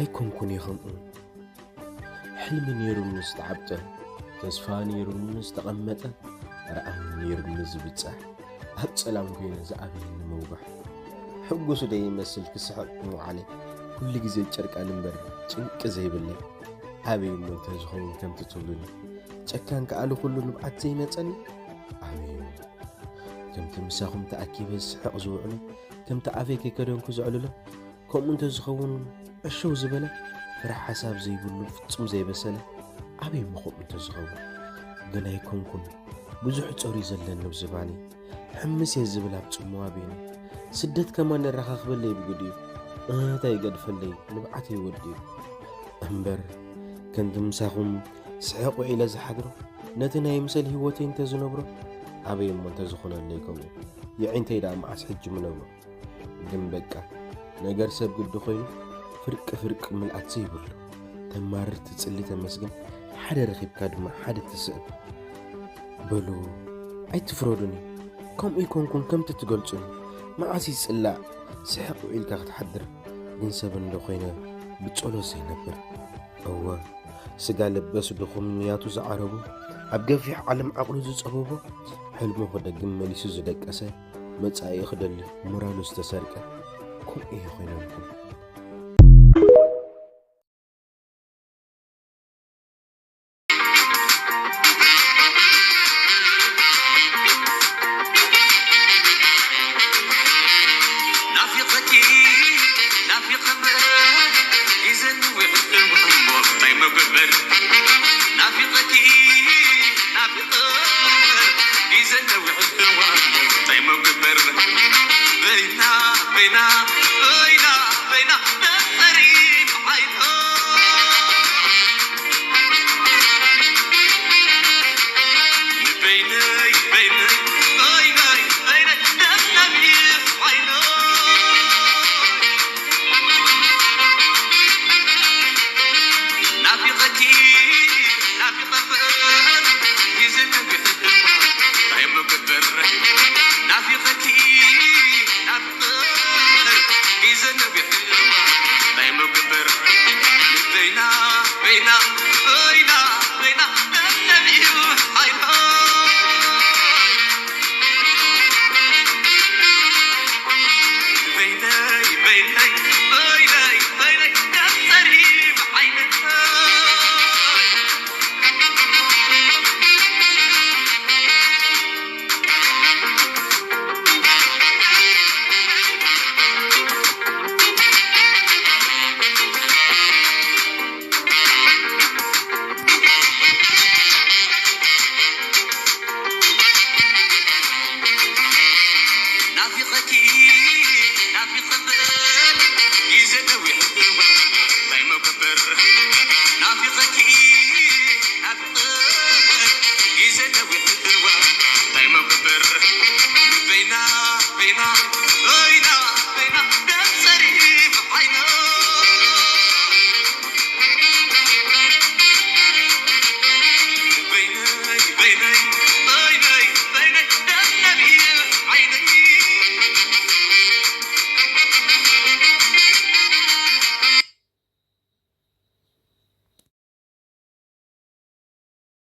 ኣይኮንኩን ይኸምኡ ሕልሚ ነይሩ ምስተዓብጠ ተስፋ ነይሩ ምስተቐመጠ ረኣም ነይሩ ምዝብጻሕ ኣብ ጸላም ኮይነ ዝኣበየ ንምውጋሕ ሕጉሱ ደይመስል ክስሕቕ ምውዓለ ኩሉ ግዜ ጨርቃ ልምበር ጭንቂ ዘይብለይ ኣበይ እሞ እንተዝኸውን ከምቲ ትብሉኒ ጨካን ከኣሉ ኩሉ ንብዓት ዘይመፀኒ ኣበይ ከምቲ ምሳኹም ተኣኪበ ዝስሕቕ ዝውዕሉ ከምቲ ኣፈይ ከይከደንኩ ዝዕልሎ ከምኡ እንተዝኸውን ዕሾው ዝበለ ፍራሕ ሓሳብ ዘይብሉ ፍጹም ዘይበሰለ ኣበይ እሞ ከምኡ እንተዝኸውን ግን ኣይኮንኩን ብዙሕ ጸሪ ዘለኒ ብዝባኒ ሕምስ እየ ዝብል ኣብ ጽምዋ ቤኒ ስደት ከማ ነረኻኽበለይ ብግድዩ እንታይ ገድፈለይ ንብዓት ይወድዩ እምበር ከምቲ ምሳኹም ስሕቕ ውዒለ ዝሓድሮ ነቲ ናይ ምሰል ህይወተይ እንተዝነብሮ ኣበይ እሞ እንተዝኾነለይ ከምኡ የዒንተይ ዳ መዓስ ሕጂ ምነብሮ ግን በቃ ነገር ሰብ ግዲ ኮይኑ ፍርቂ ምልኣት ዘይብሉ ተማርር ትጽሊ ተመስግን ሓደ ረኺብካ ድማ ሓደ ትስእል በሉ ኣይትፍረዱኒ ከምኡ ይኮንኩን ከምቲ ትገልጹኒ መዓስ ይጽላእ ስሕቕ ውዒልካ ክትሓድር ግን ሰብ እንዶ ኮይነ ብጸሎት ዘይነብር እወ ስጋ ለበስ ድኹም ንያቱ ዝዓረቡ ኣብ ገፊሕ ዓለም ዓቕሉ ዝጸበቦ ሕልሙ ክደግም መሊሱ ዝደቀሰ መጻኢ ክደሊ ሞራሉ ዝተሰርቀ ከምኡ እዩ ኮይነንኩም نافقتي